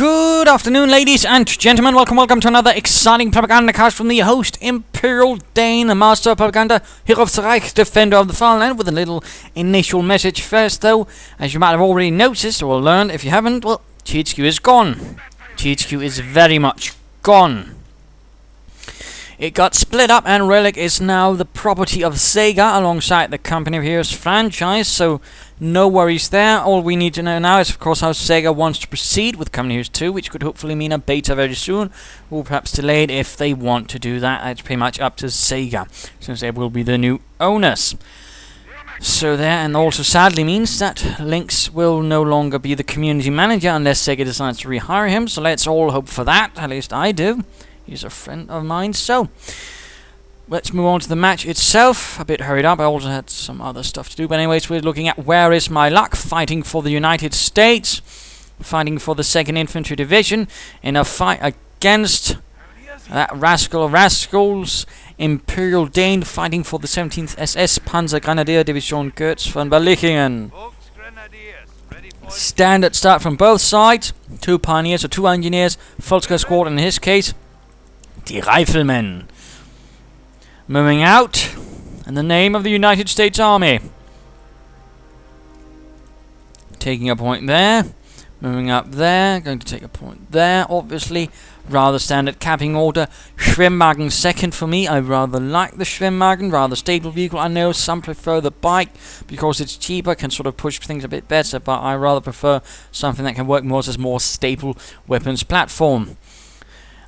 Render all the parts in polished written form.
Good afternoon, ladies and gentlemen. Welcome to another exciting Propagandacast from the host, ImperialDane, the master of propaganda, here of the Reich, defender of the fatherland, with a little initial message first, though. As you might have already noticed, or learned, if you haven't, well, GHQ is gone. GHQ is very much gone. It got split up, and Relic is now the property of Sega, alongside the company of Heroes franchise, so no worries there. All we need to know now is, of course, how Sega wants to proceed with Company Heroes 2, which could hopefully mean a beta very soon, or perhaps delayed if they want to do that. It's pretty much up to Sega, since they will be the new owners. So there, and also sadly means that Lynx will no longer be the community manager unless Sega decides to rehire him, so let's all hope for that, at least I do. He's a friend of mine, so let's move on to the match itself. A bit hurried up, I also had some other stuff to do, but anyways, we're looking at Whereismyluck, fighting for the United States, fighting for the 2nd Infantry Division, in a fight against that rascal of rascals, ImperialDane, fighting for the 17th SS Panzergrenadiers Division Goetz von Berlichingen. Standard start from both sides, 2 pioneers or 2 engineers, Volkskriegs squad in his case, the Riflemen. Moving out in the name of the United States Army. Taking a point there. Moving up there. Going to take a point there, obviously. Rather standard capping order. Schwimmwagen second for me. I rather like the Schwimmwagen. Rather stable vehicle. I know some prefer the bike because it's cheaper. Can sort of push things a bit better. But I rather prefer something that can work more as a more stable weapons platform.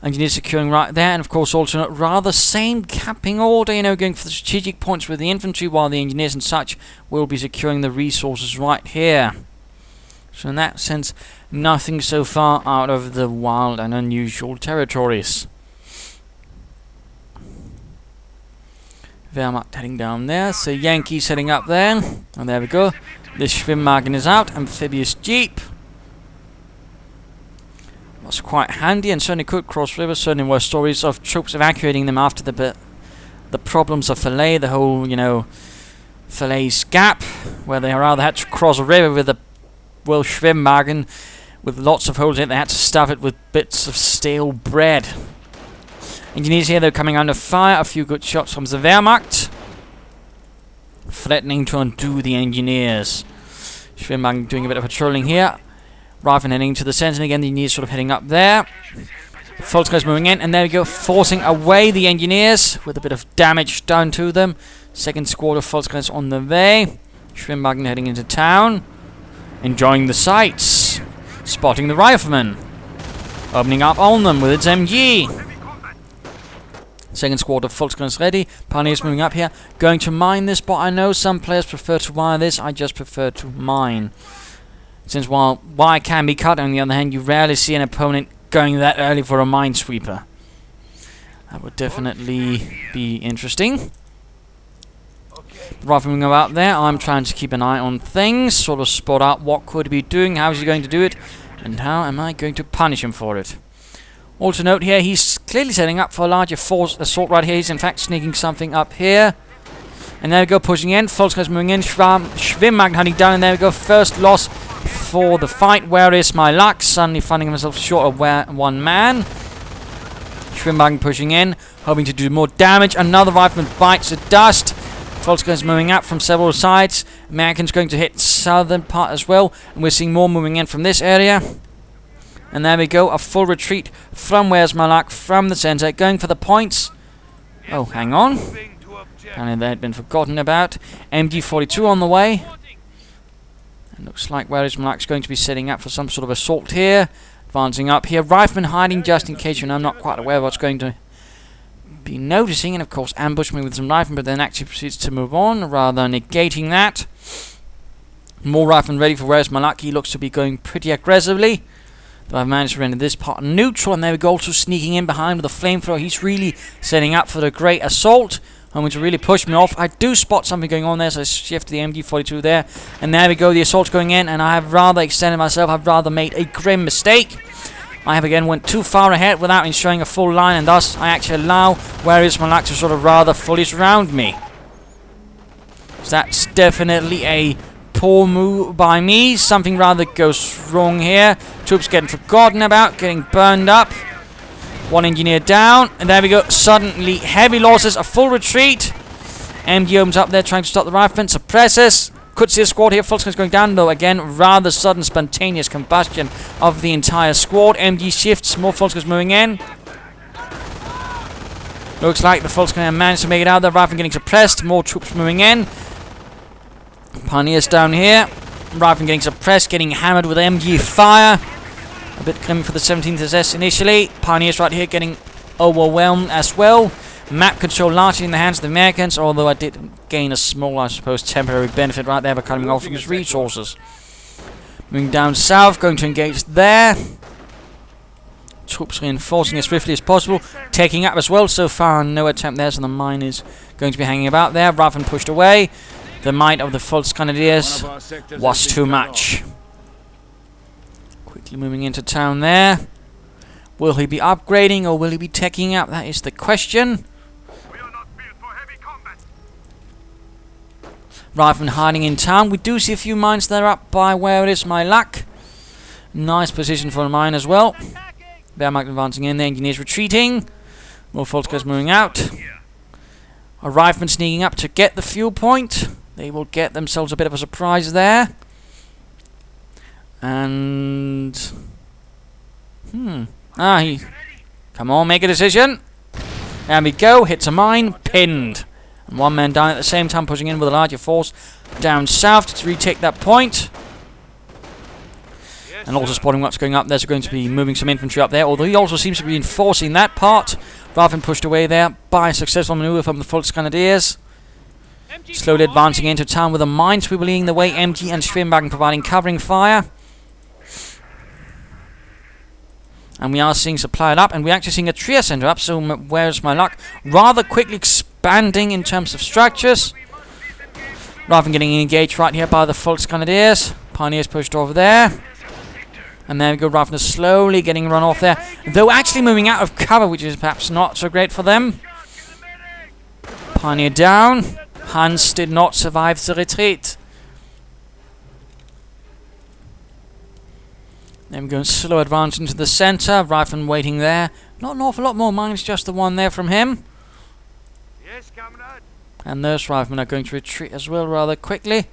Engineers securing right there, and of course also rather same capping order, going for the strategic points with the infantry, while the engineers and such will be securing the resources right here. So in that sense, nothing so far out of the wild and unusual territories. Wehrmacht heading down there, so Yankees heading up there, and there we go. This Schwimmwagen is out, amphibious jeep. Was quite handy and certainly could cross rivers. Certainly were stories of troops evacuating them after the problems of Falaise, the whole, Falaise gap, where they rather had to cross a river with a Schwimmwagen with lots of holes in it. They had to stuff it with bits of stale bread. Engineers here, they're coming under fire. A few good shots from the Wehrmacht, threatening to undo the engineers. Schwimmwagen doing a bit of patrolling here. Rifleman heading to the center, and again the engineers sort of heading up there. Volkskriegs moving in, and there we go, forcing away the engineers with a bit of damage done to them. 2nd squad of Volkskriegs on the way. Schwimmwagen heading into town, enjoying the sights, spotting the riflemen, opening up on them with its MG. 2nd squad of Volkskriegs ready. Pioneers moving up here, going to mine this, but I know some players prefer to wire this. I just prefer to mine. Since while wire can be cut, on the other hand, you rarely see an opponent going that early for a minesweeper. That would definitely be interesting. Rather than go out there, I'm trying to keep an eye on things, sort of spot out what could he be doing, how is he going to do it, and how am I going to punish him for it. Also note here, he's clearly setting up for a larger force assault right here. He's in fact sneaking something up here. And there we go, pushing in, Volkskriegs moving in, Schwimmwagen hunting down, and there we go, first loss for the fight. Whereismyluck, suddenly finding himself short of one man. Schwimmwagen pushing in, hoping to do more damage. Another rifleman bites the dust. Volkskriegs moving up from several sides. Americans going to hit southern part as well, and we're seeing more moving in from this area. And there we go, a full retreat from Whereismyluck, from the center, going for the points. Oh, hang on. Apparently they had been forgotten about. MG42 on the way. And looks like Whereismyluck's going to be setting up for some sort of assault here. Advancing up here. Rifleman hiding just in case, I'm not quite aware of what's going to be noticing. And of course ambush me with some riflemen, but then actually proceeds to move on, rather negating that. More riflemen ready for Whereismyluck. He looks to be going pretty aggressively. Though I've managed to render this part neutral. And there we go, also sneaking in behind with a flamethrower. He's really setting up for the great assault. Hoping to really push me off. I do spot something going on there, so I shift the MG42 there. And there we go, the assault's going in, and I have rather extended myself. I've rather made a grim mistake. I have again went too far ahead without ensuring a full line, and thus I actually allow Whereismyluck to sort of rather fully surround me. So that's definitely a poor move by me. Something rather goes wrong here. Troops getting forgotten about, getting burned up. One engineer down, and there we go. Suddenly, heavy losses, a full retreat. MG opens up there, trying to stop the riflemen. Suppresses. Could see a squad here. Full screen's going down, though. Again, rather sudden, spontaneous combustion of the entire squad. MG shifts. More full screens moving in. Looks like the full screen managed to make it out there. Riflemen getting suppressed. More troops moving in. Pioneers down here. Riflemen getting suppressed, getting hammered with MG fire. A bit grim for the 17th SS initially. Pioneers right here getting overwhelmed as well. Map control largely in the hands of the Americans, although I did gain a small, I suppose, temporary benefit right there by cutting off his resources. Moving down south, going to engage there. Troops reinforcing as swiftly as possible. Taking up as well. So far, no attempt there, so the mine is going to be hanging about there. Riflemen pushed away. The might of the Volksgrenadiers was too much. Quickly moving into town there. Will he be upgrading or will he be taking up? That is the question. Riflemen hiding in town. We do see a few mines there up by Whereismyluck. Nice position for a mine as well. Wehrmacht advancing in, the engineers retreating. More Volksgrenadiers moving out. A rifleman sneaking up to get the fuel point. They will get themselves a bit of a surprise there. And... come on, make a decision. There we go, hits a mine, pinned. And one man down at the same time, pushing in with a larger force down south to retake that point. And also spotting what's going up. There's going to be moving some infantry up there, although he also seems to be reinforcing that part. Rather than pushed away there by a successful maneuver from the Volksgrenadiers. Slowly advancing into town with the mines sweeper leading the way. MG and Schwimwagen providing covering fire. And we are seeing supply up, and we're actually seeing a Trier center up, so where's my luck? Rather quickly expanding in terms of structures. Rather than getting engaged right here by the Volksgrenadiers. Pioneers pushed over there. And there we go, Ravner slowly getting run off there. Though actually moving out of cover, which is perhaps not so great for them. Pioneer down. Hans did not survive the retreat. Then we're going slow advance into the center. Rifleman waiting there. Not an awful lot more mines, just the one there from him. Yes, comrade. And those riflemen are going to retreat as well rather quickly.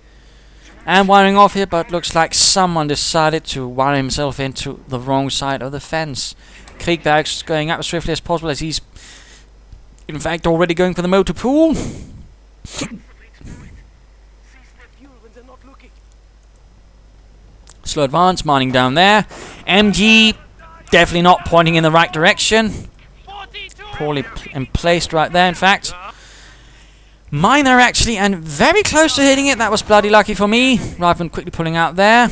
And wiring off here, but looks like someone decided to wire himself into the wrong side of the fence. Kriegberg's is going up as swiftly as possible as he's in fact already going for the motor pool. Slow advance, mining down there. MG definitely not pointing in the right direction. Poorly placed right there, in fact. Mine there actually, and very close to hitting it. That was bloody lucky for me. Rifleman quickly pulling out there.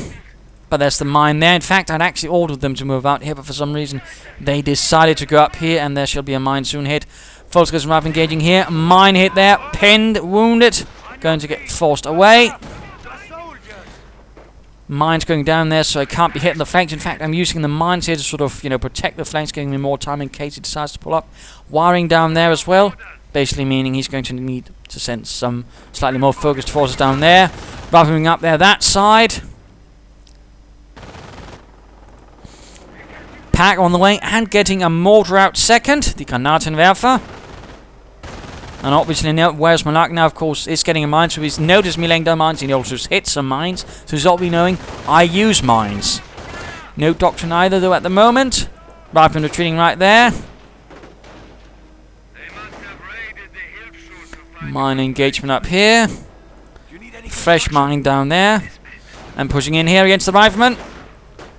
But there's the mine there. In fact, I'd actually ordered them to move out here, but for some reason they decided to go up here, and there shall be a mine soon hit. Volksgrenadiers and Rifleman engaging here. Mine hit there. Pinned, wounded. Going to get forced away. Mines going down there, so I can't be hitting the flanks. In fact, I'm using the mines here to sort of, protect the flanks, giving me more time in case he decides to pull up. Wiring down there as well. Basically meaning he's going to need to send some slightly more focused forces down there. Moving up there that side. Pack on the way and getting a mortar out second. The Granatenwerfer. And obviously now, where's my luck? Now, of course, is getting a mine, so he's noticed me laying down mines, and he also hit some mines. So he's obviously knowing I use mines. No doctrine either, though, at the moment. Rifleman retreating right there. Mine engagement up here. Fresh mine down there. And pushing in here against the rifleman.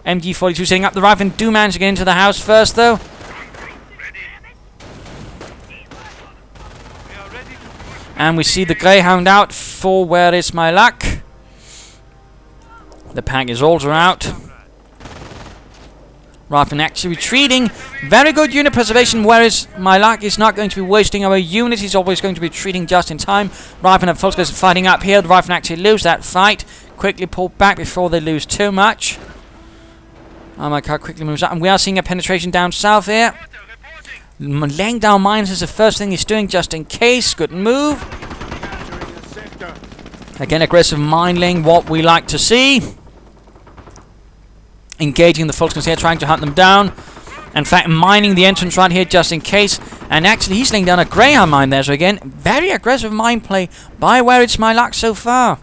MG42 setting up. The riflemen do manage to get into the house first, though. And we see the Greyhound out for Whereismyluck. The pack is also out. Rifleman actually retreating. Very good unit preservation. Whereismyluck is not going to be wasting our units. He's always going to be retreating just in time. Rifleman and Volksgrenadiers fighting up here. The Rifleman actually lose that fight. Quickly pull back before they lose too much. Oh my god, quickly moves up. And we are seeing a penetration down south here. Laying down mines is the first thing he's doing just in case. Good move. Again, aggressive mine laying, what we like to see. Engaging the Volkskrieger here, trying to hunt them down. In fact, mining the entrance right here just in case. And actually, he's laying down a Greyhound mine there. So again, very aggressive mine play by Whereismyluck so far.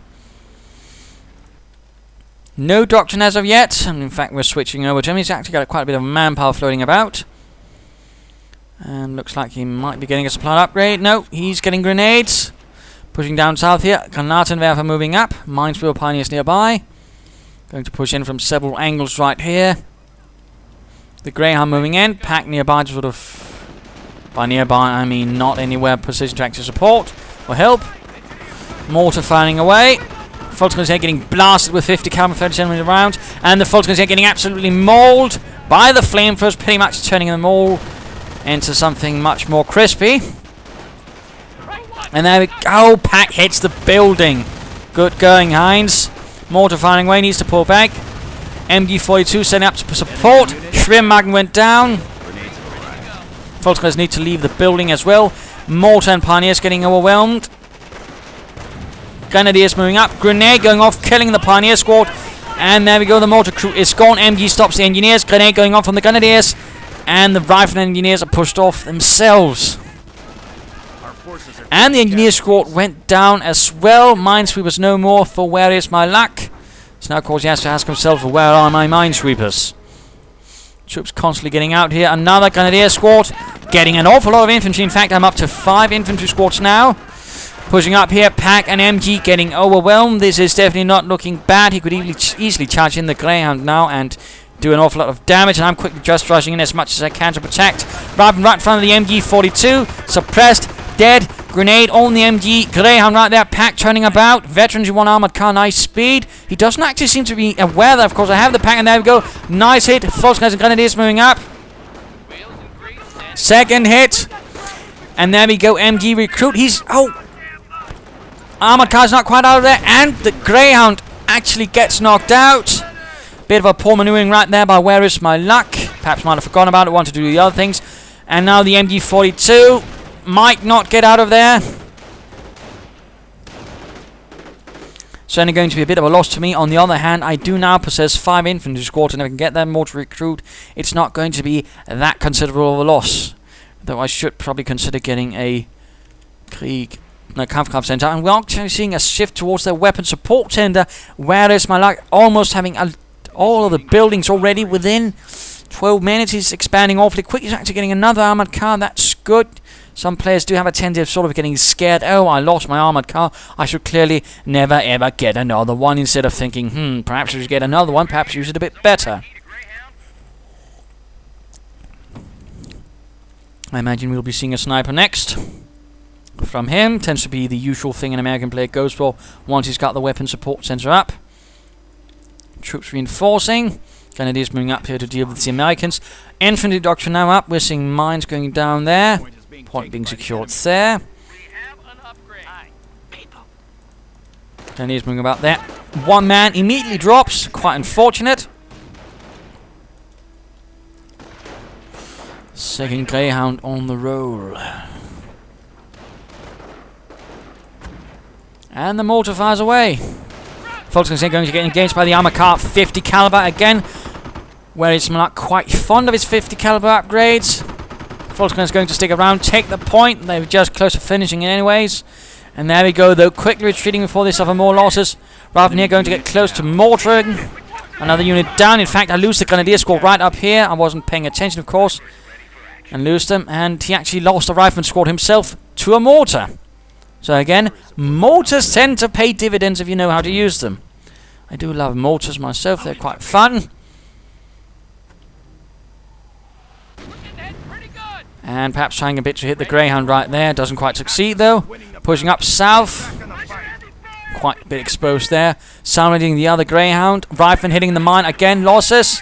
No doctrine as of yet. And in fact, we're switching over to him. He's actually got quite a bit of manpower floating about. And looks like he might be getting a supply upgrade. No, he's getting grenades. Pushing down south here. Granatenwerfer moving up. Minesweeper pioneers nearby. Going to push in from several angles right here. The Greyhound moving in. Pack nearby to sort of... By nearby, I mean not anywhere precision to actually support or help. Mortar firing away. Volkskrieger here getting blasted with 50 caliber 30cm rounds. And the Volkskrieger here getting absolutely mauled by the flamethrowers, pretty much turning them all into something much more crispy. And there we go. Pack hits the building. Good going, Heinz. Mortar firing away. Needs to pull back. MG42 setting up to support. Schwimmmagen went down. Volkskrieger need to leave the building as well. Mortar and Pioneers getting overwhelmed. Grenadiers moving up. Grenade going off, killing the Pioneer squad. And there we go. The mortar crew is gone. MG stops the Engineers. Grenade going off on the Grenadiers. And the Rifle Engineers are pushed off themselves. And the Engineer squad went down as well. Minesweepers no more for Whereismyluck. So now, of course, he has to ask himself, where are my minesweepers? Troops constantly getting out here. Another Grenadier squad. Getting an awful lot of infantry. In fact, I'm up to 5 infantry squads now. Pushing up here. Pack and MG getting overwhelmed. This is definitely not looking bad. He could easily charge in the Greyhound now and do an awful lot of damage. And I'm quickly just rushing in as much as I can to protect. Right in front of the MG42. Suppressed. Dead. Grenade on the MG. Greyhound right there. Pack turning about. Veterans, one armored car. Nice speed. He doesn't actually seem to be aware that, of course, I have the pack. And there we go. Nice hit. Volkskrieger and Grenadiers moving up. Second hit. And there we go. MG recruit. He's... Oh! Armored car's not quite out of there. And the Greyhound actually gets knocked out. Bit of a poor maneuvering right there by Whereismyluck. Perhaps might have forgotten about it. Want to do the other things. And now the MG42 might not get out of there. Certainly going to be a bit of a loss to me. On the other hand, I do now possess 5 infantry squads, and if I can get them more to recruit, it's not going to be that considerable of a loss. Though I should probably consider getting a Kampfkraft Center. And we're actually seeing a shift towards their weapon support center. Whereismyluck almost having all of the buildings already within 12 minutes. He's expanding awfully quick. He's actually getting another armored car. That's good. Some players do have a tendency of sort of getting scared. Oh, I lost my armored car. I should clearly never ever get another one. Instead of thinking, perhaps I should get another one. Perhaps use it a bit better. I imagine we'll be seeing a sniper next. From him. Tends to be the usual thing an American player goes for once he's got the weapon support center up. Troops reinforcing. Grenadiers moving up here to deal with the Americans. Infantry doctrine now up. We're seeing mines going down there. Point being secured there. Grenadiers moving about there. One man immediately drops. Quite unfortunate. Second Greyhound on the roll. And the mortar fires away. Volkskrieger going to get engaged by the armor car. 50 caliber again. Whereismyluck quite fond of his 50 caliber upgrades. Volkskrieger is going to stick around, take the point. They're just close to finishing it anyways. And there we go, though, quickly retreating before they suffer more losses. Rather than here going to get close to mortaring. Another unit down. In fact, I lose the Grenadier squad right up here. I wasn't paying attention, of course. And lose them. And he actually lost the Rifleman squad himself to a mortar. So again, mortars tend to pay dividends if you know how to use them. I do love mortars myself. They're quite fun. And perhaps trying a bit to hit the Greyhound right there. Doesn't quite succeed, though. Pushing up south. Quite a bit exposed there. Sounding the other Greyhound. Rifleman hitting the mine. Again, losses.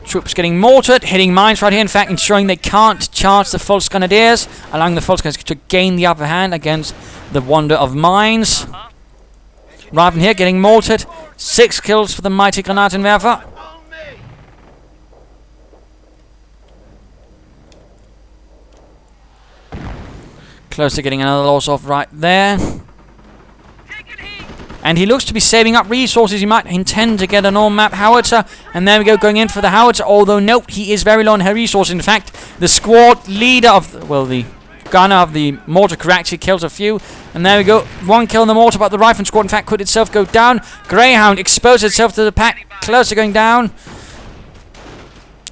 Troops getting mortared. Hitting mines right here. In fact, ensuring they can't charge the Volksgrenadiers. Allowing the Volksgrenadiers to gain the upper hand against the wonder of mines. Rifleman here getting mortared. 6 kills for the mighty Granatenwerfer. Close to getting another loss off right there. And he looks to be saving up resources. He might intend to get an all-map howitzer. And there we go, going in for the howitzer. Although, note, he is very low on her resources. In fact, the squad leader of, the gunner of the mortar crew actually kills a few. And there we go, one kill in the mortar, but the rifle squad, in fact, could itself go down. Greyhound exposed itself to the pack, close to going down.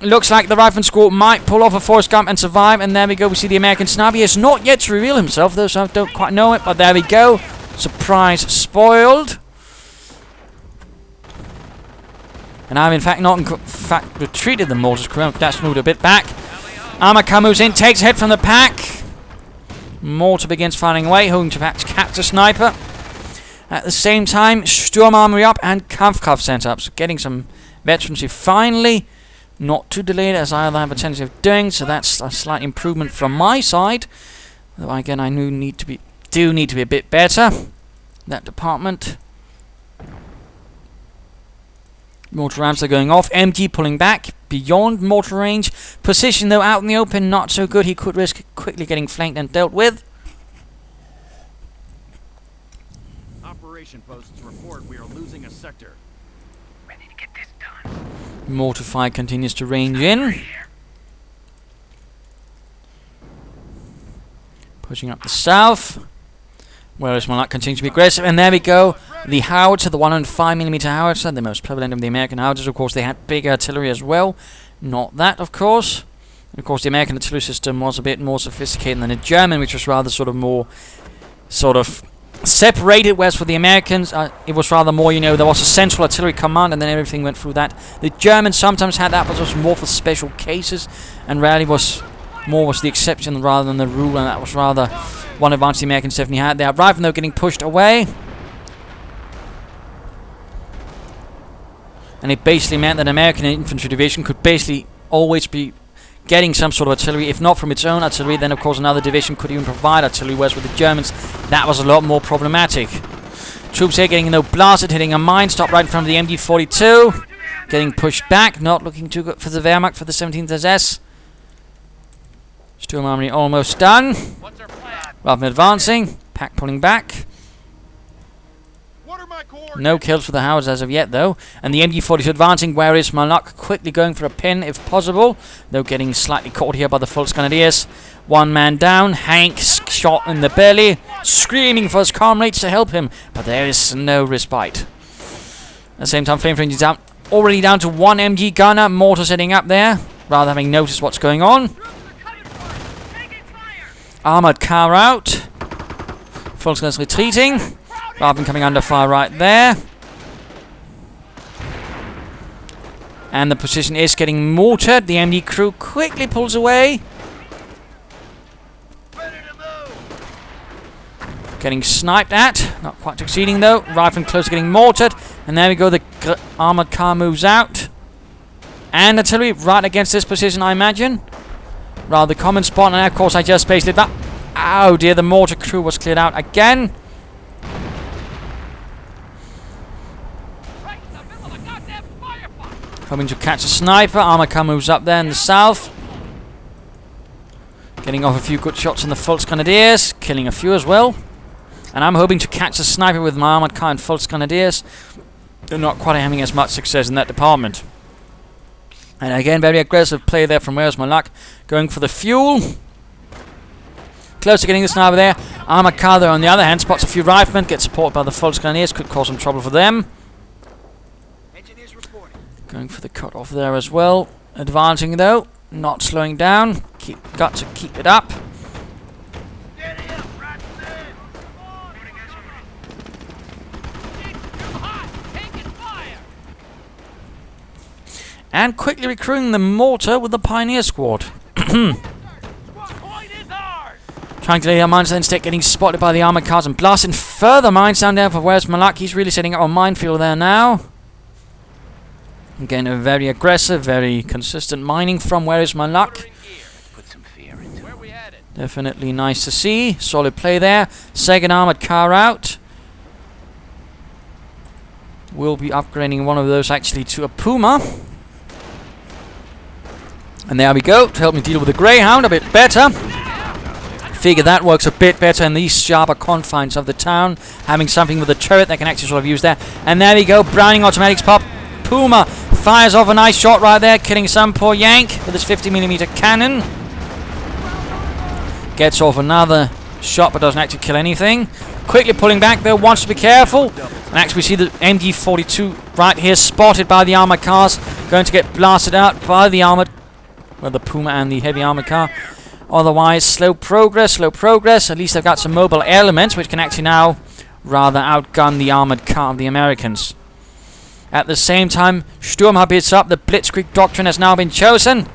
Looks like the rifle squad might pull off a Forrest Gump and survive. And there we go, we see the American sniper. He has not yet to reveal himself, though, so I don't quite know it. But there we go. Surprise spoiled. And I've in fact not retreated the mortars crew. That's moved a bit back. Armour car moves in, takes a hit from the pack. Mortar begins firing away, hoping to perhaps catch a sniper. At the same time, Sturm Armory up and Kampfkraft sent up. So getting some veterancy finally. Not too delayed as I have a tendency of doing. So that's a slight improvement from my side. Though again, I do need to be a bit better. That department. Mortar ramps are going off. MG pulling back beyond mortar range. Position though out in the open, not so good. He could risk quickly getting flanked and dealt with. Operation posts report we are losing a sector. Ready to get this done. Mortar fire continues to range in. Pushing up the south. Whereismyluck continues to be aggressive, and there we go. The howitzer, the 105mm howitzer, the most prevalent of the American howitzers. Of course, they had big artillery as well. Not that, of course. And of course, the American artillery system was a bit more sophisticated than the German, which was rather more separated. Whereas for the Americans, it was rather more, there was a central artillery command, and then everything went through that. The Germans sometimes had that, but it was more for special cases, and rarely was the exception rather than the rule, and that was rather one advantage the Americans definitely had. They are rifle though getting pushed away. And it basically meant that an American infantry division could basically always be getting some sort of artillery. If not from its own artillery, then of course another division could even provide artillery, whereas with the Germans, that was a lot more problematic. Troops here getting blasted, hitting a mine, stopped right in front of the MG42. Getting pushed back, not looking too good for the Wehrmacht, for the 17th SS. Sturm Armory almost done. Rather than advancing, pack pulling back. No kills for the howitzers as of yet, though. And the MG42 advancing. Whereismyluck quickly going for a pin, if possible. Though getting slightly caught here by the Volksgrenadiers. One man down. Hank shot in the belly. Screaming for his comrades to help him. But there is no respite. At the same time, Flamethrower is already down to one MG gunner. Mortar setting up there, rather having noticed what's going on. Armoured car out. Volksgrenadiers retreating. Rather coming under fire right there. And the position is getting mortared. The MD crew quickly pulls away. Getting sniped at. Not quite succeeding though. Rifle close, getting mortared. And there we go. The armoured car moves out. And artillery right against this position, I imagine. Rather common spot, and of course I just pasted that. Oh dear, the mortar crew was cleared out again. Hoping to catch a sniper. Armour car moves up there in the south. Getting off a few good shots on the Volksgrenadiers. Killing a few as well. And I'm hoping to catch a sniper with my armoured car and Volksgrenadiers. They're not quite having as much success in that department. And again, very aggressive play there from Whereismyluck. Going for the fuel. Close to getting the sniper there. Armoured car there on the other hand. Spots a few riflemen. Gets supported by the Volksgrenadiers. Could cause some trouble for them. Going for the cut off there as well. Advancing though. Not slowing down. Got to keep it up. And quickly recruiting the mortar with the Pioneer Squad. Trying to lay down mines, then instead getting spotted by the armoured cars and blasting further mines down there for Whereismyluck. He's really setting up a minefield there now. Again, a very aggressive, very consistent mining from Whereismyluck. Definitely nice to see. Solid play there. Second armoured car out. We'll be upgrading one of those actually to a Puma. And there we go, to help me deal with the Greyhound a bit better. Figure that works a bit better in these sharper confines of the town, having something with a turret that can actually sort of use there. And there we go, Browning automatics pop. Puma fires off a nice shot right there, killing some poor Yank with his 50mm cannon. Gets off another shot but doesn't actually kill anything. Quickly pulling back though, wants to be careful. And actually we see the MG42 right here spotted by the armored cars, going to get blasted out by the armored, well, the Puma and the heavy armored car. Otherwise, slow progress. At least they've got some mobile elements which can actually now rather outgun the armored car of the Americans. At the same time, Sturmhabits up. The Blitzkrieg Doctrine has now been chosen.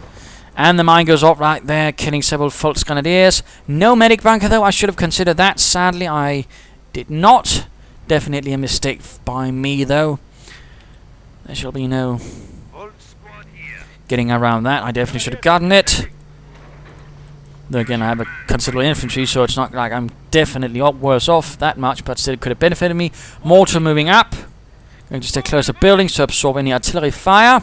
And the mine goes off right there, killing several Volksgrenadiers. No medic bunker though. I should have considered that. Sadly, I did not. Definitely a mistake by me though. There shall be no getting around that. I definitely should have gotten it. Though again, I have a considerable infantry, so it's not like I'm definitely worse off that much, but still it could have benefited me. Mortar moving up. Going to stay close to buildings to absorb any artillery fire.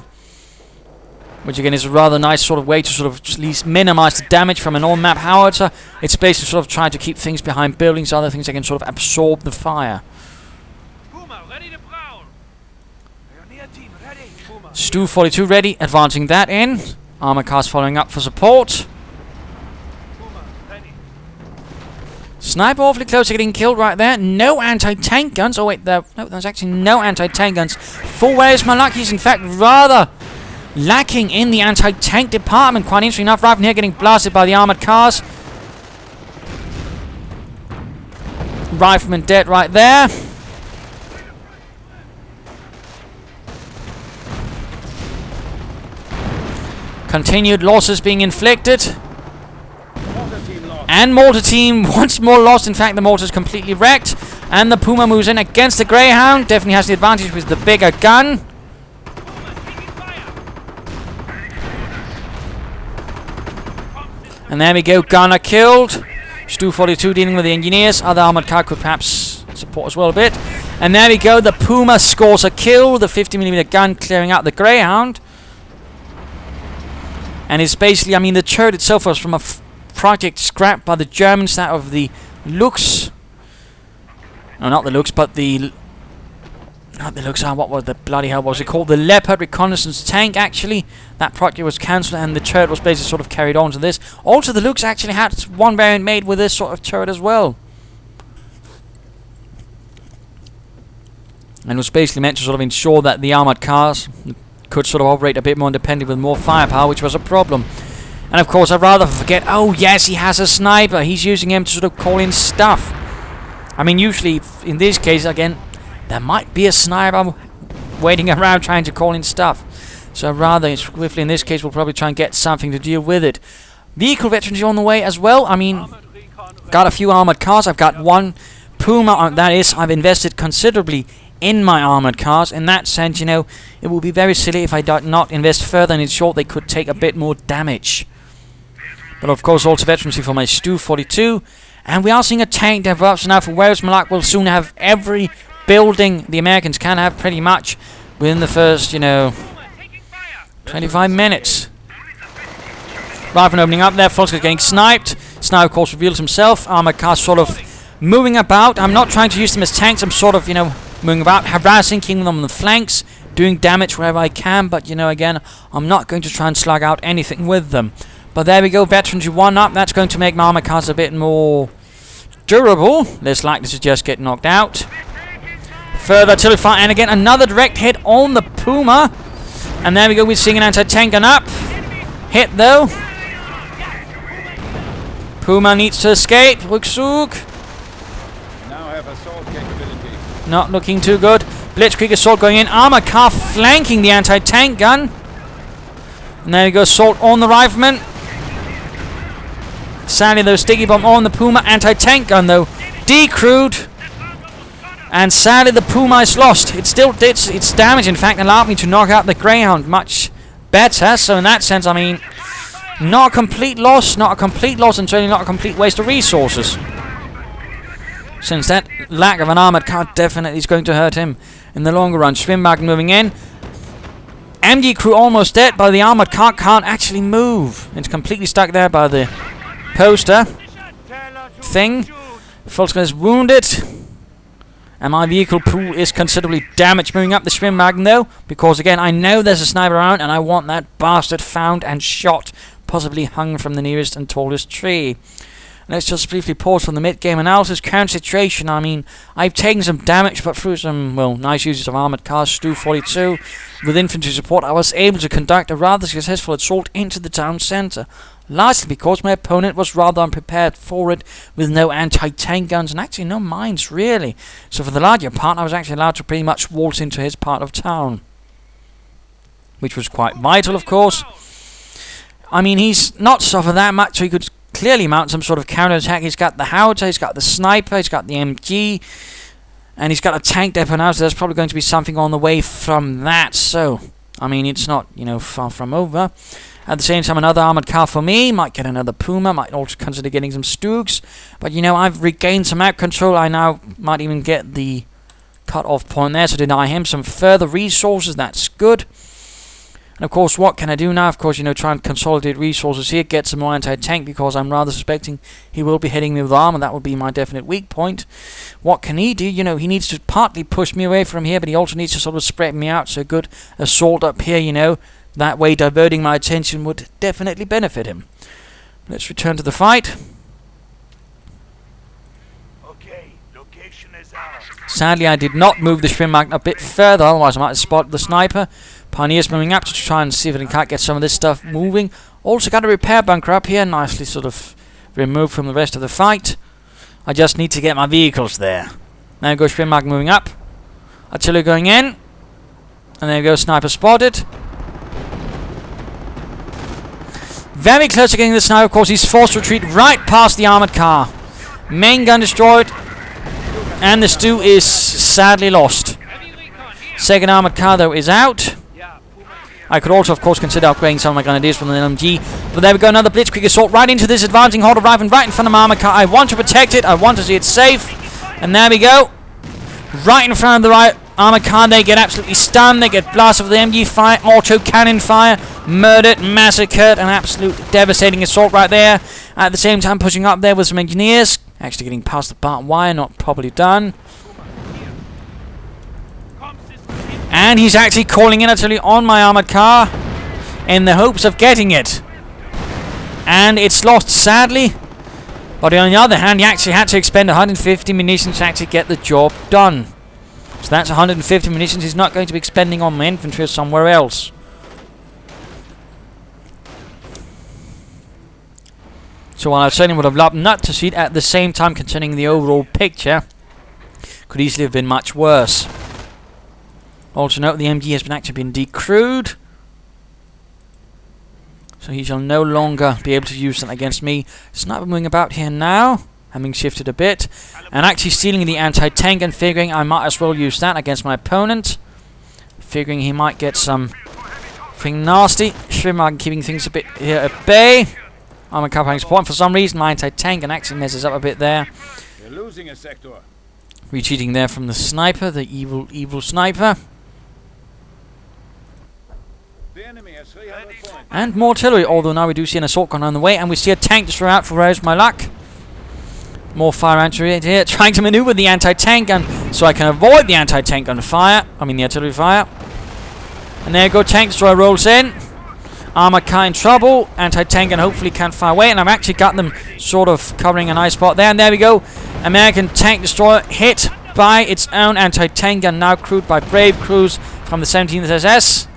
Which again is a rather nice sort of way to sort of at least minimize the damage from an on-map howitzer. It's basically sort of trying to keep things behind buildings, other things that can sort of absorb the fire. Stu 42 ready, advancing that in. Armor cars following up for support. Sniper awfully close to getting killed right there. No anti-tank guns. Oh wait, no, there's actually no anti-tank guns. For Whereismyluck, he's in fact rather lacking in the anti-tank department. Quite interesting enough, right from here getting blasted by the armored cars. Rifleman dead right there. Continued losses being inflicted. And mortar team once more lost. In fact, the mortar is completely wrecked. And the Puma moves in against the Greyhound. Definitely has the advantage with the bigger gun. And there we go, gunner killed. Stu 42 dealing with the engineers. Other armored car could perhaps support as well a bit. And there we go, the Puma scores a kill. The 50mm gun clearing out the Greyhound. And it's basically, I mean, the turret itself was from a project scrapped by the Germans, that of the Lux. No, not the Lux, but the... Not the Lux, what was the bloody hell was it called? The Leopard reconnaissance tank, actually. That project was cancelled and the turret was basically sort of carried on to this. Also, the Lux actually had one variant made with this sort of turret as well. And was basically meant to sort of ensure that the armoured cars could sort of operate a bit more independently with more firepower, which was a problem. And of course, I'd rather forget, oh yes, he has a sniper. He's using him to sort of call in stuff. I mean, usually, in this case, again, there might be a sniper waiting around trying to call in stuff. So rather, swiftly in this case, we'll probably try and get something to deal with it. Vehicle veterans on the way as well. I mean, got a few armoured cars. I've got one Puma, that is, I've invested considerably in my armoured cars. In that sense, you know, it would be very silly if I did not invest further and ensure they could take a bit more damage. But of course, also veterancy for my Stu 42. And we are seeing a tank develop. So now for Whereismyluck, we'll soon have every building the Americans can have pretty much within the first, you know, 25 minutes. Rifleman opening up there. Volkswagen getting sniped. Sniper, of course, reveals himself. Armored cars sort of moving about. I'm not trying to use them as tanks. I'm sort of, you know, moving about, harassing, keeping them on the flanks, doing damage wherever I can. But, you know, again, I'm not going to try and slug out anything with them. But there we go, veterans, you won up. That's going to make my armor cars a bit more durable. Less likely to just get knocked out. Further artillery fire, and again, another direct hit on the Puma. And there we go, we're seeing an anti-tank gun up. Hit, though. Puma needs to escape. Rückzug. Now have assault capability. Not looking too good. Blitzkrieg assault going in. Armor car flanking the anti-tank gun. And there we go, assault on the rifleman. Sadly, though, sticky bomb on the Puma. Anti-tank gun, though, decrewed. And sadly, the Puma is lost. It still did its damage, in fact, allowed me to knock out the Greyhound much better. So in that sense, I mean, not a complete loss, and certainly not a complete waste of resources. Since that lack of an armoured car definitely is going to hurt him in the longer run. Schwimmwagen moving in. MG crew almost dead, but the armoured car can't actually move. It's completely stuck there by the poster. thing. Volkswagen is wounded. And my vehicle pool is considerably damaged. Moving up the Schwimmwagen though, because again I know there's a sniper around and I want that bastard found and shot, possibly hung from the nearest and tallest tree. Let's just briefly pause from the mid-game analysis. Current situation, I mean, I've taken some damage, but through some, well, nice uses of armoured cars, Stu 42, with infantry support, I was able to conduct a rather successful assault into the town centre. Largely because my opponent was rather unprepared for it, with no anti-tank guns and actually no mines, really. So for the larger part, I was actually allowed to pretty much waltz into his part of town. Which was quite vital, of course. I mean, he's not suffered that much, so he could clearly mount some sort of counter-attack. He's got the howitzer, he's got the sniper, he's got the MG, and he's got a tank depot now, so there's probably going to be something on the way from that. So, I mean, it's not, you know, far from over. At the same time, another armoured car for me. Might get another Puma. Might also consider getting some Stoogs. But, you know, I've regained some map control. I now might even get the cut-off point there. So deny him some further resources. That's good. And, of course, what can I do now? Of course, you know, try and consolidate resources here. Get some more anti-tank because I'm rather suspecting he will be hitting me with armor. That would be my definite weak point. What can he do? You know, he needs to partly push me away from here. But he also needs to sort of spread me out. So a good assault up here, you know. That way, diverting my attention would definitely benefit him. Let's return to the fight. Okay, location is ours. Sadly, I did not move the Schwimmwagen a bit further, otherwise I might have spotted the sniper. Pioneers moving up to try and see if I can't get some of this stuff moving. Also got a repair bunker up here, nicely sort of removed from the rest of the fight. I just need to get my vehicles there. There goes Schwimmwagen moving up. Artillery going in. And there we go, sniper spotted. Very close to getting this now, of course. He's forced to retreat right past the armoured car. Main gun destroyed. And the Stu is sadly lost. Second armoured car, though, is out. I could also, of course, consider upgrading some of my grenadiers from the LMG. But there we go, another blitzkrieg assault right into this advancing horde arriving right in front of my armoured car. I want to protect it. I want to see it safe. And there we go. Right in front of the right armoured car. They get absolutely stunned. They get blasted with the MG fire, auto cannon fire. Murdered, massacred, an absolute devastating assault right there. At the same time, pushing up there with some engineers. Actually getting past the barbed wire, not properly done. And he's actually calling in artillery on my armoured car in the hopes of getting it. And it's lost, sadly. But on the other hand, he actually had to expend 150 munitions to actually get the job done. So that's 150 munitions he's not going to be expending on my infantry or somewhere else. So while I certainly would have loved not to see it, at the same time, concerning the overall picture, could easily have been much worse. Also note the MG has actually been decrewed, so he shall no longer be able to use that against me. Sniper moving about here now, having shifted a bit, and actually stealing the anti-tank and figuring I might as well use that against my opponent. Figuring he might get something nasty. Schwimmwagen keeping things a bit here at bay. I'm a covering support. For some reason, my anti-tank and actually messes up a bit there. We're losing a sector. Retreating there from the sniper, the evil sniper. The enemy has 300 points. And more artillery, although now we do see an assault going on the way, and we see a tank destroyer out for Whereismyluck. More fire artillery here, trying to maneuver the anti-tank gun so I can avoid the anti-tank gun fire. I mean the artillery fire. And there you go, tank destroyer rolls in. Armoured car in trouble. Anti-tank gun hopefully can't fire away, and I've actually got them sort of covering a nice spot there. And there we go, American tank destroyer hit by its own anti-tank gun, now crewed by brave crews from the 17th SS.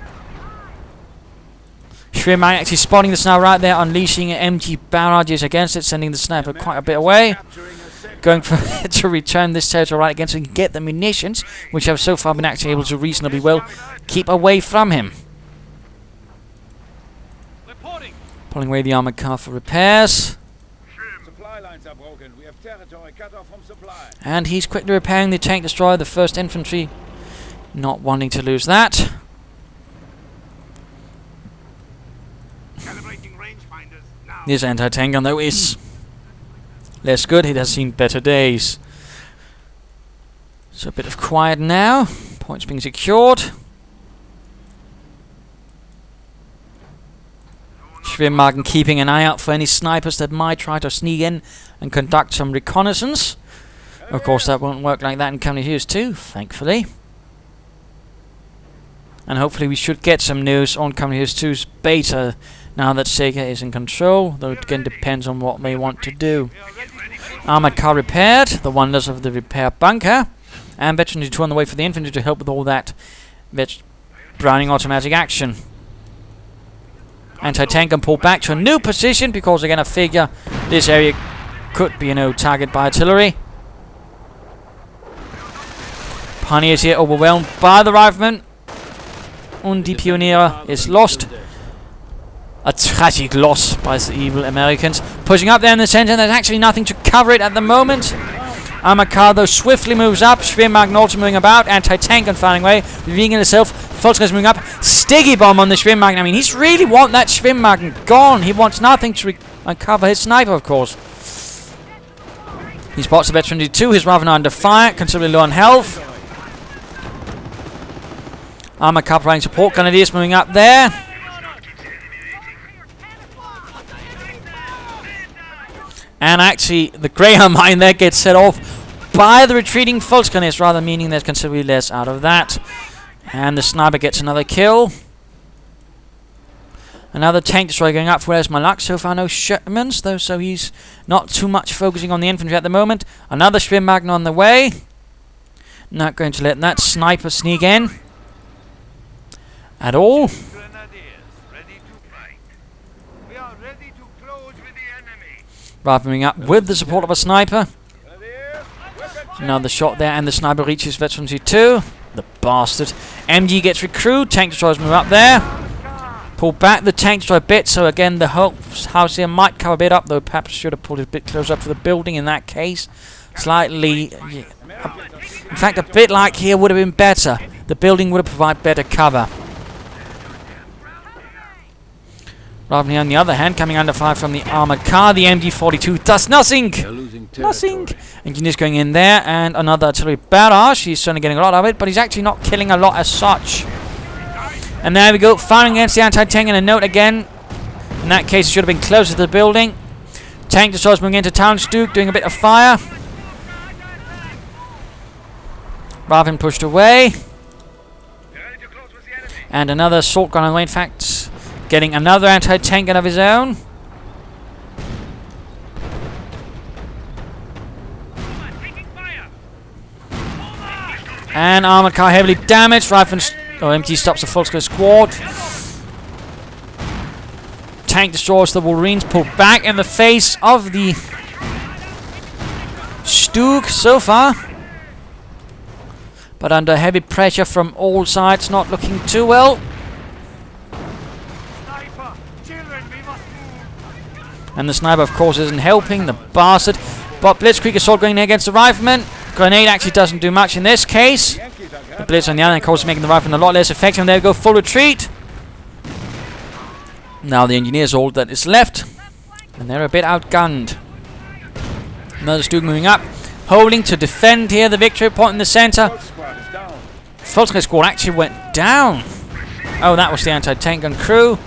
Schwimmwagen actually spotting the sniper right there, unleashing MG barrages against it, sending the sniper quite a bit away. Going for it to return this territory right against so we can get the munitions, which have so far been actually able to reasonably well keep away from him. Pulling away the armoured car for repairs. Supply lines are broken. We have territory cut off from supply. And he's quickly repairing the tank destroyer, the 1st Infantry, not wanting to lose that. Calibrating rangefinders now. This anti-tank gun, though, is less good. It has seen better days. So a bit of quiet now. Points being secured. Schwimmwagen keeping an eye out for any snipers that might try to sneak in and conduct some reconnaissance. Of course, that won't work like that in Cavaliers too, thankfully. And hopefully we should get some news on Cavaliers 2's beta now that Sega is in control, though it again depends on what they want to do. Armored car repaired, the wonders of the repair bunker, and Veteran 2 on the way for the infantry to help with all that Browning automatic action. Anti-tank can pull back to a new position because again I figure this area could be target by artillery. Pioneers here overwhelmed by the riflemen. And die Pioniere is lost. A tragic loss by the evil Americans. Pushing up there in the center, and there's actually nothing to cover it at the moment. Armored car though swiftly moves up. Schwimmwagen also moving about. Anti-tank on firing away. Revealing itself. Volkskriegs moving up. Sticky bomb on the Schwimmwagen. I mean, he's really want that Schwimmwagen gone. He wants nothing to uncover his sniper, of course. He spots the Veteran 2. His rifle under fire. Considerably low on health. Armored car providing support. Grenadiers moving up there. And actually, the Greyhound mine there gets set off by the retreating Volksgrenadiers, rather meaning there's considerably less out of that. And the sniper gets another kill. Another tank destroyer going up for Whereismyluck. So far no Shermans, though, so he's not too much focusing on the infantry at the moment. Another Schwimmwagen on the way. Not going to let that sniper sneak in at all. Moving up with the support of a sniper. Another shot there, and the sniper reaches Veteran 2. The bastard. MG gets recruited. Tank destroyers move up there. Pull back the tank destroyer a bit, so again the whole house here might cover a bit up, though perhaps should have pulled it a bit closer up to the building in that case. Slightly. In fact, a bit like here would have been better. The building would have provided better cover. Rather than on the other hand, coming under fire from the armored car, the MG-42 does nothing! Nothing! Engineers going in there, and another artillery barrage. He's certainly getting a lot of it, but he's actually not killing a lot as such. And there we go, firing against the anti-tank, and a note again. In that case, it should have been closer to the building. Tank destroyers moving into town. Stuke doing a bit of fire. Raven pushed away. And another assault gun on the way, in fact. Getting another anti-tank gun of his own. And armored car heavily damaged. Rifle MG stops the Volkskriegs squad. Tank destroys the Wolverines. Pulled back in the face of the Stuke so far. But under heavy pressure from all sides. Not looking too well. And the sniper, of course, isn't helping. The bastard. But Blitzkrieg assault going against the rifleman. Grenade actually doesn't do much in this case. The Blitz on the other hand, of course, making the rifleman a lot less effective. And there we go, full retreat. Now the engineers all that is left. And they're a bit outgunned. Another Stuke moving up. Holding to defend here the victory point in the center. Volkskriegs squad actually went down. Oh, that was the anti-tank gun crew.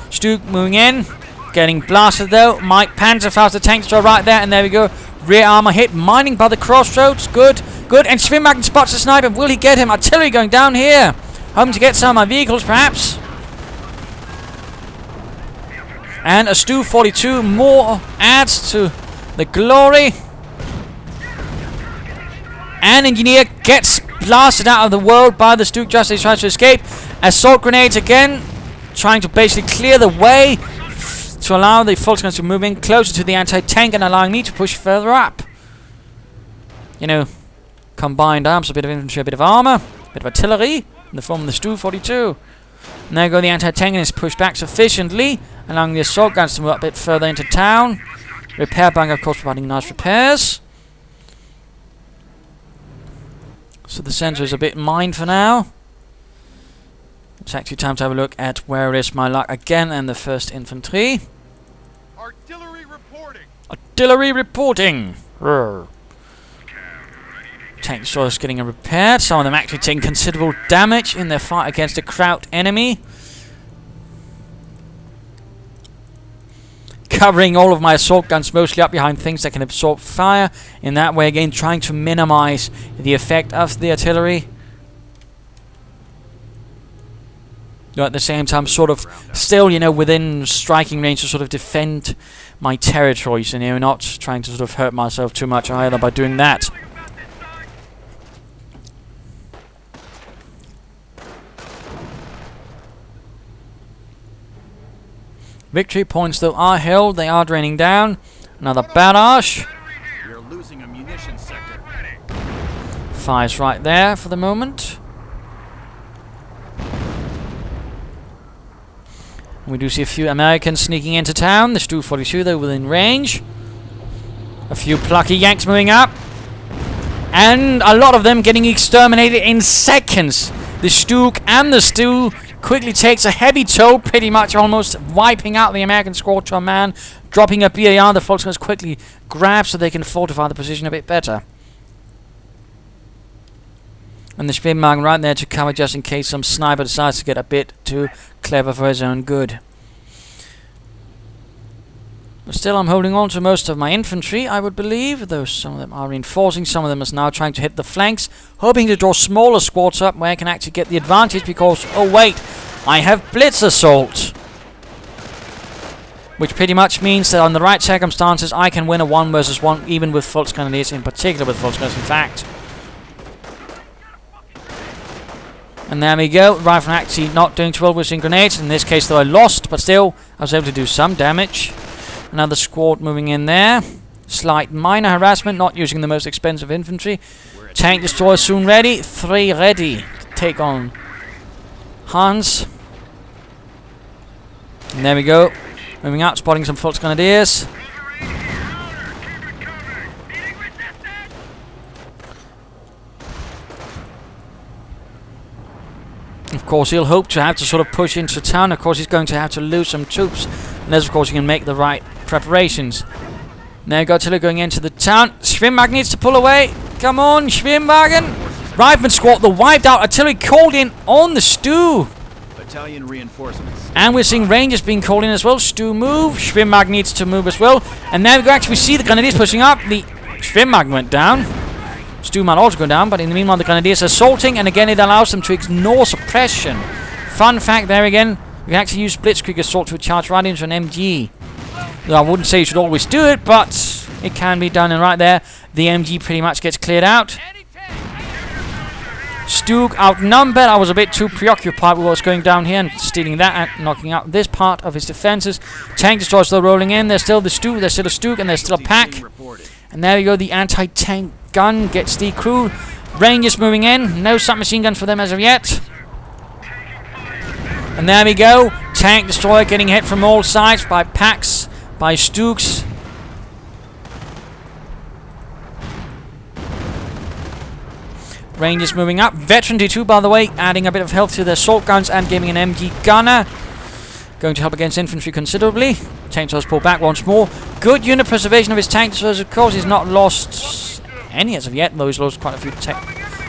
Stuke moving in. Getting blasted though. Mike Panzerfaust the tank destroyer right there, and there we go. Rear armor hit, mining by the crossroads. Good, good. And Schwimmwagen spots the sniper. Will he get him? Artillery going down here. Hoping to get some of my vehicles, perhaps. And a Stu 42 more adds to the glory. And engineer gets blasted out of the world by the Stuke just as he tries to escape. Assault grenades again, trying to basically clear the way to allow the Volkskriegs to move in closer to the anti-tank and allowing me to push further up. You know, combined arms, a bit of infantry, a bit of armor, a bit of artillery in the form of the Stu 42. And there go the anti-tank and is pushed back sufficiently, allowing the assault guns to move up a bit further into town. Repair bunker, of course, providing nice repairs. So the center is a bit mined for now. It's actually time to have a look at Whereismyluck again and the 1st Infantry. Artillery reporting. Artillery reporting. Rrr. Tank destroyers getting repaired. Some of them actually taking considerable damage in their fight against a Kraut enemy. covering all of my assault guns mostly up behind things that can absorb fire. In that way, again, trying to minimize the effect of the artillery. Though at the same time, sort of still, you know, within striking range to sort of defend my territories, and, you know, not trying to sort of hurt myself too much either by doing that. Victory points, though, are held. They are draining down. Another barrage. We are losing a munitions sector. Fires right there for the moment. We do see a few Americans sneaking into town. The Stu-42, though, within range. A few plucky Yanks moving up. And a lot of them getting exterminated in seconds. The Stuk and the Stu quickly takes a heavy toll, pretty much almost wiping out the American squad to a man, dropping a BAR. The Volksgunners quickly grab so they can fortify the position a bit better. And the Schwimmwagen right there to cover just in case some sniper decides to get a bit too clever for his own good. But still, I'm holding on to most of my infantry, I would believe, though some of them are reinforcing, some of them are now trying to hit the flanks, hoping to draw smaller squads up where I can actually get the advantage because, oh wait, I have blitz assault. Which pretty much means that on the right circumstances, I can win a 1 versus 1, even with Volksgrenadiers, in particular with Volksgrenadiers, in fact. And there we go, Rifleman actually not doing too well with grenades. In this case, though, I lost, but still, I was able to do some damage. Another squad moving in there. Slight minor harassment, not using the most expensive infantry. Tank destroyer soon ready. 3 ready to take on Hans. And there we go. Moving out, spotting some Volksgrenadiers. Of course, he'll hope to have to sort of push into town. Of course, he's going to have to lose some troops. Unless, of course, he can make the right preparations. Now we've got Tiller going into the town. Schwimmwagen needs to pull away. Come on, Schwimmwagen. Rifleman squad, the wiped out artillery called in on the Stu. Battalion reinforcements. And we're seeing Rangers being called in as well. Stu move. Schwimmwagen needs to move as well. And now we can actually see the Grenadiers pushing up. The Schwimmwagen went down. Stu might also go down, but in the meanwhile the Grenadiers are assaulting, and again it allows them to ignore suppression. Fun fact there again, we can actually use Blitzkrieg assault to charge right into an MG. Though I wouldn't say you should always do it, but it can be done, and right there the MG pretty much gets cleared out. Stuk outnumbered. I was a bit too preoccupied with what's going down here and stealing that and knocking out this part of his defenses. Tank destroyers still rolling in. There's still the Stuk, there's still a Stuk, and there's still a pack. And there we go, the anti-tank gun gets the crew. Rangers moving in. No submachine guns for them as of yet. And there we go. Tank destroyer getting hit from all sides by packs, by Stuks. Rangers moving up. Veteran D2, by the way, adding a bit of health to their assault guns and giving an MG gunner. Going to help against infantry considerably. Tank destroyers pull back once more. Good unit preservation of his tank destroyers, of course. He's not lost any as of yet, though he's lost quite a few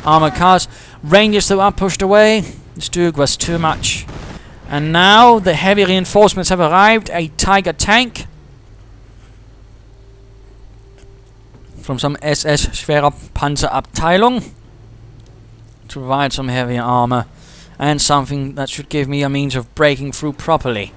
armored cars. Rangers, though, are pushed away. The Stug was too much. And now the heavy reinforcements have arrived. A Tiger tank from some SS Schwerer Panzerabteilung to provide some heavy armor and something that should give me a means of breaking through properly.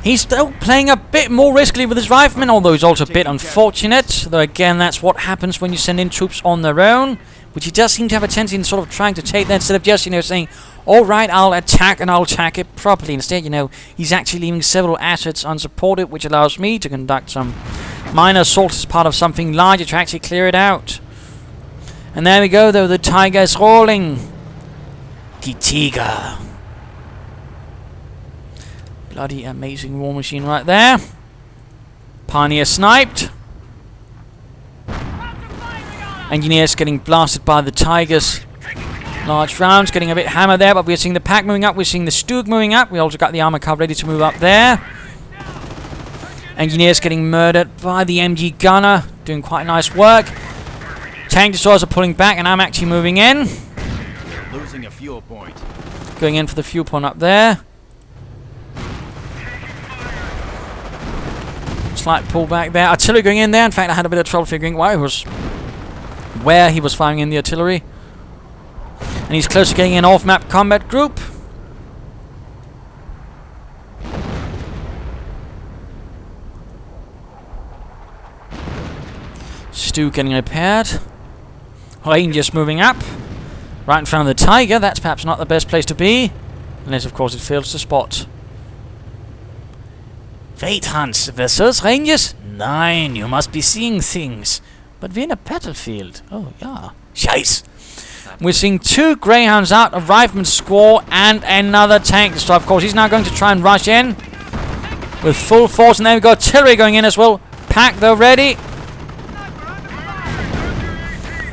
He's still playing a bit more riskily with his riflemen, although he's also a bit unfortunate. Though again, that's what happens when you send in troops on their own, which he does seem to have a tendency in sort of trying to take that instead of just, saying, alright, I'll attack and I'll attack it properly. Instead, he's actually leaving several assets unsupported, which allows me to conduct some minor assaults as part of something larger to actually clear it out. And there we go, though, the Tiger is rolling. Die Tiger. Bloody amazing war machine right there. Pioneer sniped. Engineers getting blasted by the Tigers. Large rounds getting a bit hammered there, but we're seeing the pack moving up. We're seeing the Stug moving up. We also got the armor car ready to move up there. Engineers getting murdered by the MG gunner. Doing quite nice work. tank destroyers are pulling back, and I'm actually moving in. Losing a fuel point. Going in for the fuel point up there. Slight pullback there. Artillery going in there. In fact, I had a bit of trouble figuring where he was firing in the artillery. And he's close to getting an off-map combat group. Stu getting repaired. Rangers moving up. Right in front of the Tiger. That's perhaps not the best place to be. Unless, of course, it fails to spot. Wait, Hans, versus Rangers? Nein, you must be seeing things. But we're in a battlefield. Oh, yeah. Scheiß. We're seeing 2 Greyhounds out, a rifleman squaw, and another tank destroyer. Of course, he's now going to try and rush in with full force. And then we've got artillery going in as well. Pack, though, ready.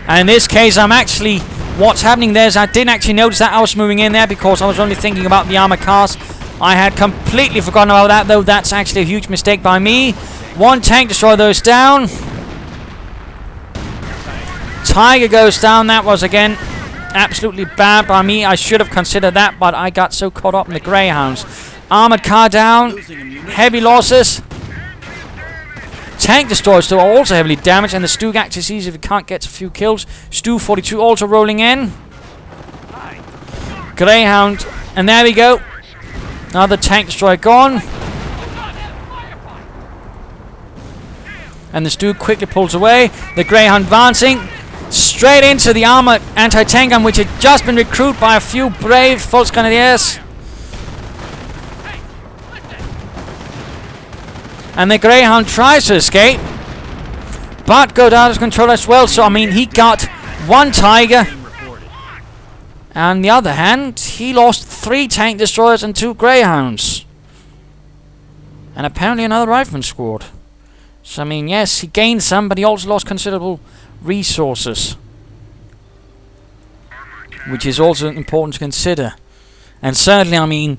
And in this case, what's happening there is I didn't actually notice that I was moving in there because I was only thinking about the armor cars. I had completely forgotten about that, though. That's actually a huge mistake by me. 1 tank destroyer goes down. Tiger goes down. That was, again, absolutely bad by me. I should have considered that, but I got so caught up in the Greyhounds. Armored car down. Heavy losses. Tank destroyers still are also heavily damaged, and the Stu actually sees if he can't get a few kills. Stu 42 also rolling in. Greyhound, and there we go. Another tank destroyer gone. And the Stu quickly pulls away. The Greyhound advancing straight into the armored anti-tank gun, which had just been recruited by a few brave Volksgrenadiers. And the Greyhound tries to escape, but goes out of control as well. So, I mean, he got 1 Tiger. And on the other hand, he lost 3 tank destroyers and 2 Greyhounds. And apparently another rifleman squad. So, I mean, yes, he gained some, but he also lost considerable resources. Which is also important to consider. And certainly, I mean,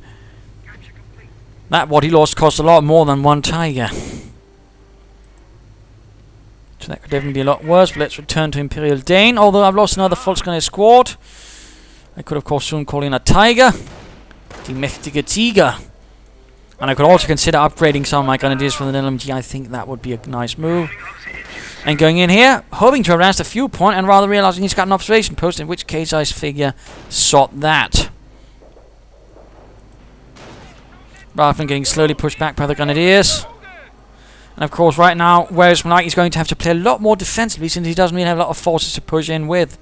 that what he lost cost a lot more than 1 Tiger. So that could definitely be a lot worse, but let's return to ImperialDane. Although I've lost another Volksgrenadier squad. I could, of course, soon call in a Tiger. Die mächtige Tiger. And I could also consider upgrading some of my grenadiers from the LMG. I think that would be a nice move. And going in here, hoping to harass the fuel point, and rather realizing he's got an observation post, in which case I figure sort that. Rather than getting slowly pushed back by the Grenadiers. And of course, right now, Whereismyluck is going to have to play a lot more defensively, since he doesn't really have a lot of forces to push in with.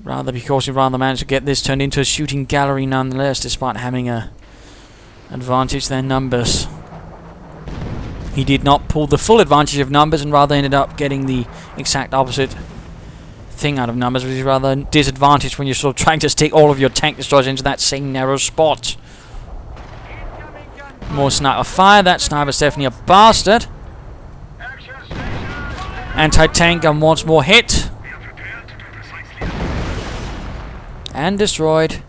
Rather because he managed to get this turned into a shooting gallery nonetheless, despite having a advantage their numbers. He did not pull the full advantage of numbers, and rather ended up getting the exact opposite thing out of numbers, which is rather disadvantaged when you're sort of trying to stick all of your tank destroyers into that same narrow spot. More sniper fire. That sniper's definitely a bastard. Anti-tank gun once more hit. And destroyed.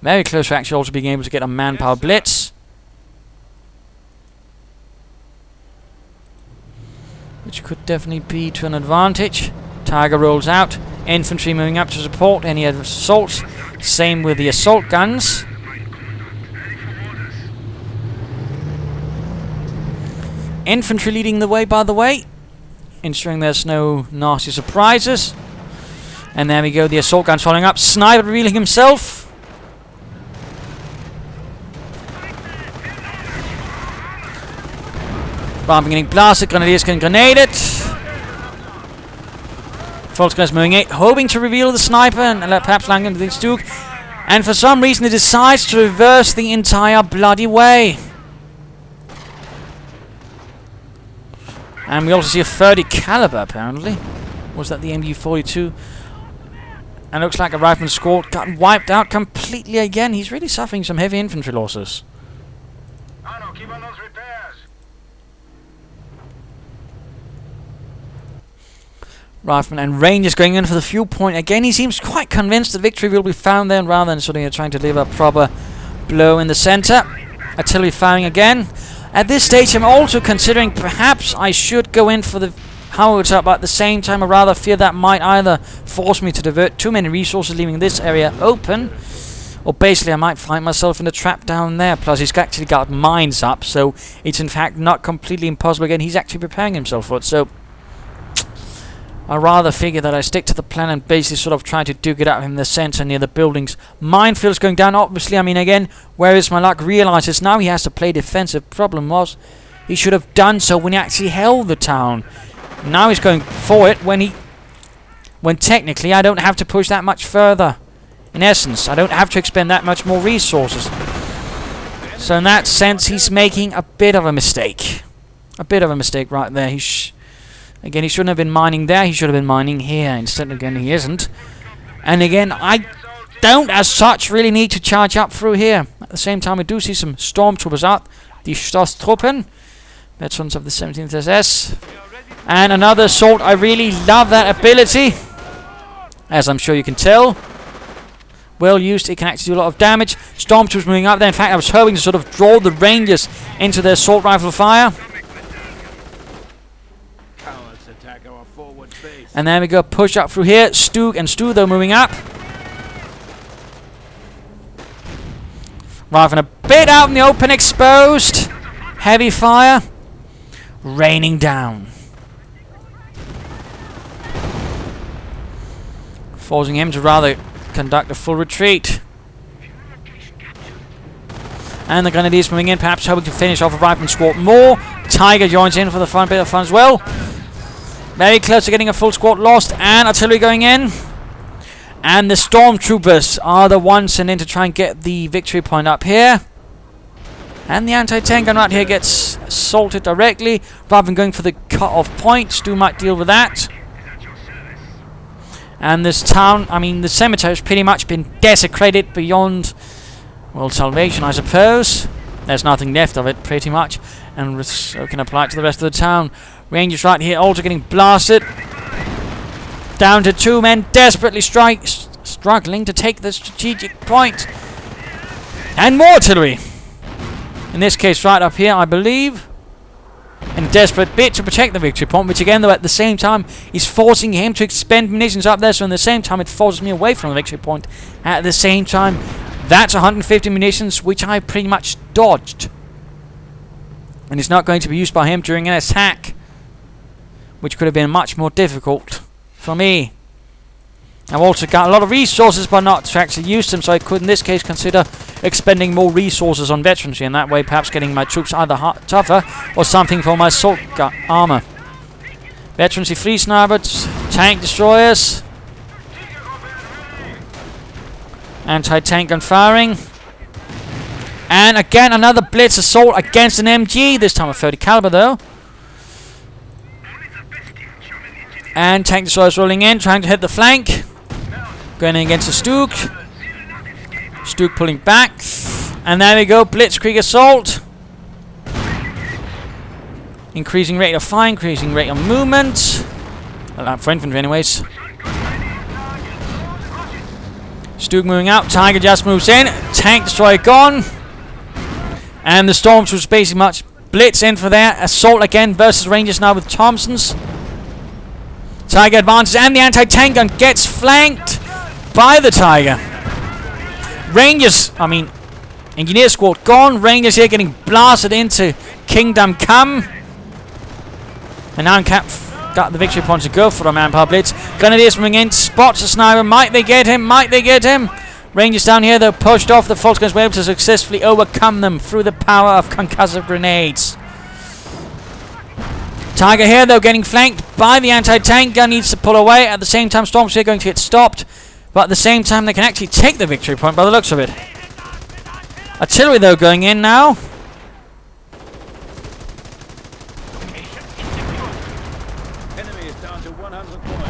Very close to actually also being able to get a manpower blitz. Which could definitely be to an advantage. Tiger rolls out. Infantry moving up to support any assaults. Same with the assault guns. Infantry leading the way, by the way. Ensuring there's no nasty surprises. And there we go, the assault guns following up. Sniper revealing himself. Bomb getting blasted, Grenadiers getting grenaded. Volksgrenadiers moving it, hoping to reveal the sniper and perhaps land into the Duke. And for some reason it decides to reverse the entire bloody way. And we also see a 30 caliber apparently. Was that the MG42? And looks like a rifleman squad got wiped out completely again. He's really suffering some heavy infantry losses. Keep on those repairs. Rifleman and Rangers going in for the fuel point. Again, he seems quite convinced that victory will be found there, rather than sort of trying to deliver a proper blow in the center. Artillery firing again. At this stage, I'm also considering perhaps I should go in for the howitzer, but at the same time I rather fear that might either force me to divert too many resources, leaving this area open, or basically I might find myself in a trap down there. Plus he's actually got mines up, so it's in fact not completely impossible. Again, he's actually preparing himself for it, so I rather figure that I stick to the plan and basically sort of try to duke it out in the center near the buildings. Minefields going down, obviously. I mean, again, Whereismyluck realizes now he has to play defensive. Problem was, he should have done so when he actually held the town. Now he's going for it when technically I don't have to push that much further. In essence, I don't have to expend that much more resources. So in that sense, he's making a bit of a mistake. A bit of a mistake right there. Again, he shouldn't have been mining there. He should have been mining here. Instead, again, he isn't. And again, I don't, as such, really need to charge up through here. At the same time, we do see some stormtroopers out. Die Stoßtruppen. Veterans of the 17th SS. And another assault. I really love that ability. As I'm sure you can tell. Well used. It can actually do a lot of damage. Stormtroopers moving up there. In fact, I was hoping to sort of draw the Rangers into their assault rifle fire. And there we go, push up through here. Stug and Stu, though, moving up. Arriving a bit out in the open, exposed. Heavy fire. Raining down. Forcing him to rather conduct a full retreat. And the Grenadiers moving in, perhaps hoping to finish off a rifleman squad more. Tiger joins in for the fun bit of fun as well. Very close to getting a full squad lost, and artillery going in. And the stormtroopers are the ones sent in to try and get the victory point up here. And the anti-tank gun right here gets assaulted directly, rather than going for the cut-off point. Stu might deal with that. And this town, I mean, the cemetery has pretty much been desecrated beyond, well, salvation, I suppose. There's nothing left of it, pretty much. And so can apply it to the rest of the town. Rangers right here also getting blasted. Down to 2 men, desperately struggling to take the strategic point. And more artillery. In this case, right up here, I believe. In a desperate bid to protect the victory point, which again, though, at the same time, is forcing him to expend munitions up there. So in the same time, it forces me away from the victory point. At the same time, that's 150 munitions, which I pretty much dodged. And it's not going to be used by him during an attack, which could have been much more difficult for me. I've also got a lot of resources, but not to actually use them, so I could in this case consider expending more resources on veterancy, and that way perhaps getting my troops either tougher or something for my assault armor. Veterancy free snipers, tank destroyers, anti-tank gun firing, and again another blitz assault against an MG, this time a 30 caliber though. And tank destroyers rolling in, trying to hit the flank. Going in against the Stug. Stug pulling back. And there we go, blitzkrieg assault. Increasing rate of fire, increasing rate of movement. For infantry anyways. Stug moving out, Tiger just moves in. Tank destroyer gone. And the Stormtroopers basically much blitz in for their assault again versus Rangers now with Thompsons. Tiger advances, and the anti-tank gun gets flanked by the Tiger. Rangers, I mean, Engineer Squad gone. Rangers here getting blasted into Kingdom Come. And now Cap got the victory point to go for a manpower blitz. Grenadiers moving in, spots the sniper. Might they get him? Might they get him? Rangers down here, they're pushed off. The False Guns were able to successfully overcome them through the power of concussive grenades. Tiger here, though, getting flanked by the anti-tank gun, needs to pull away. At the same time, Stormtroopers are going to get stopped. But at the same time, they can actually take the victory point by the looks of it. Artillery, though, going in now.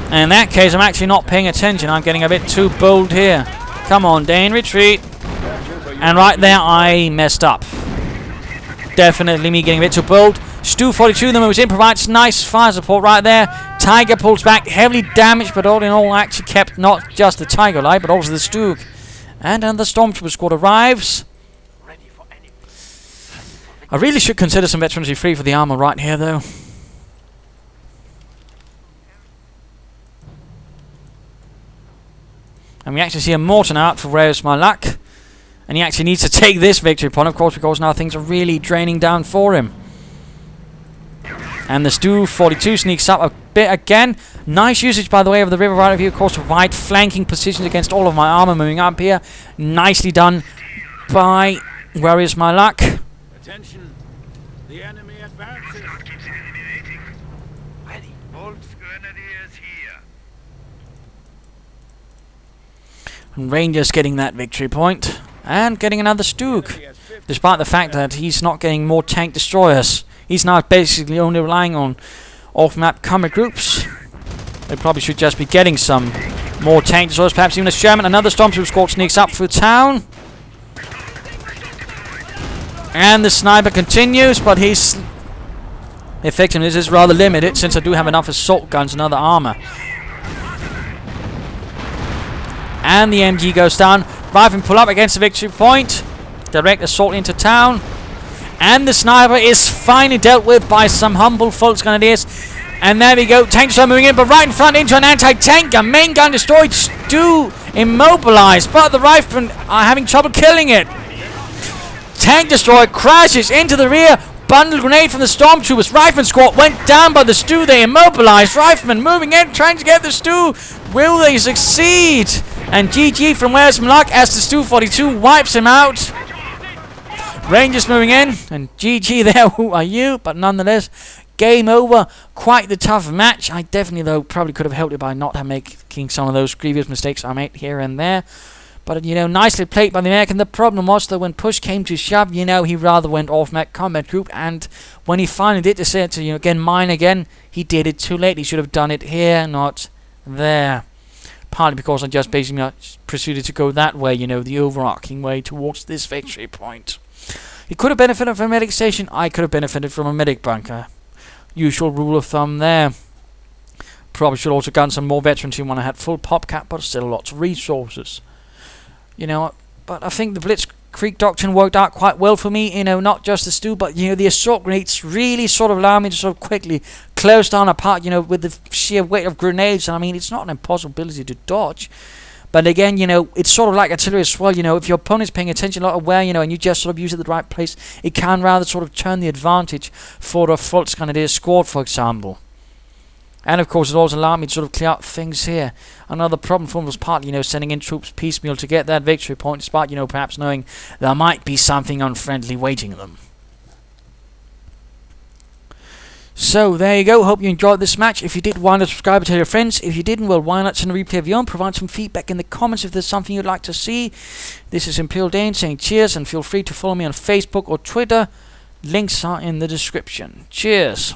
And in that case, I'm actually not paying attention. I'm getting a bit too bold here. Come on, Dane, retreat. And right there, I messed up. Definitely me getting a bit too bold. Stu 42, the moves in, provides nice fire support right there. Tiger pulls back, heavily damaged, but all in all actually kept not just the Tiger alive, but also the Stug. And another Stormtrooper squad arrives. I really should consider some veterancy free for the armour right here, though. And we actually see a Morton out for Whereismyluck. And he actually needs to take this victory point, of course, because now things are really draining down for him. And the Stu 42 sneaks up a bit again. Nice usage, by the way, of the river right of here, of course, to provide flanking positions against all of my armour moving up here. Nicely done by Whereismyluck. Attention. The enemy advances. Ready. Grenadiers here. And Rangers getting that victory point. And getting another Stug. Despite the fact that he's not getting more tank destroyers. He's now basically only relying on off-map combat groups. They probably should just be getting some more tank destroyers, perhaps even a Sherman. Another Stormtrooper squad sneaks up through town. And the sniper continues, but his effectiveness is rather limited, since I do have enough assault guns and other armor. And the MG goes down. Rifleman pull up against the victory point. Direct assault into town. And the sniper is finally dealt with by some humble Volksgrenadiers. And there we go. Tank destroyer moving in, but right in front into an anti-tank gun. Main gun destroyed. Stu immobilized, but the riflemen are having trouble killing it. Tank destroyer crashes into the rear. Bundle grenade from the Stormtroopers. Rifleman squad went down by the Stu. They immobilized. Rifleman moving in, trying to get the Stu. Will they succeed? And GG from Whereismyluck as the Stu 42 wipes him out. Rangers moving in, and GG there, who are you? But nonetheless, game over. Quite the tough match. I definitely, though, probably could have helped it by not making some of those grievous mistakes I made here and there. But, you know, nicely played by the American. The problem was, though, when push came to shove, you know, he rather went off-map combat group. And when he finally did decide to, you know, again, mine again, he did it too late. He should have done it here, not there. Partly because I just basically proceeded to go that way, you know, the overarching way towards this victory point. He could have benefited from a medic station. I could have benefited from a medic bunker. Usual rule of thumb there. Probably should also gotten some more veterans when I had full pop cap, but still lots of resources. You know, but I think the Blitzkrieg doctrine worked out quite well for me. You know, not just the Stu, but, you know, the assault grenades really sort of allow me to sort of quickly close down a part, you know, with the sheer weight of grenades. And I mean, it's not an impossibility to dodge. But again, you know, it's sort of like artillery as well. You know, if your opponent's paying attention a lot of where, you know, and you just sort of use it at the right place, it can rather sort of turn the advantage for a Volksgrenadier squad, for example. And of course, it also allowed me to sort of clear up things here. Another problem for me was partly, you know, sending in troops piecemeal to get that victory point, despite, you know, perhaps knowing there might be something unfriendly waiting them. So, there you go. Hope you enjoyed this match. If you did, why not subscribe and tell your friends. If you didn't, well, why not send a replay of your own? Provide some feedback in the comments if there's something you'd like to see. This is ImperialDane saying cheers, and feel free to follow me on Facebook or Twitter. Links are in the description. Cheers.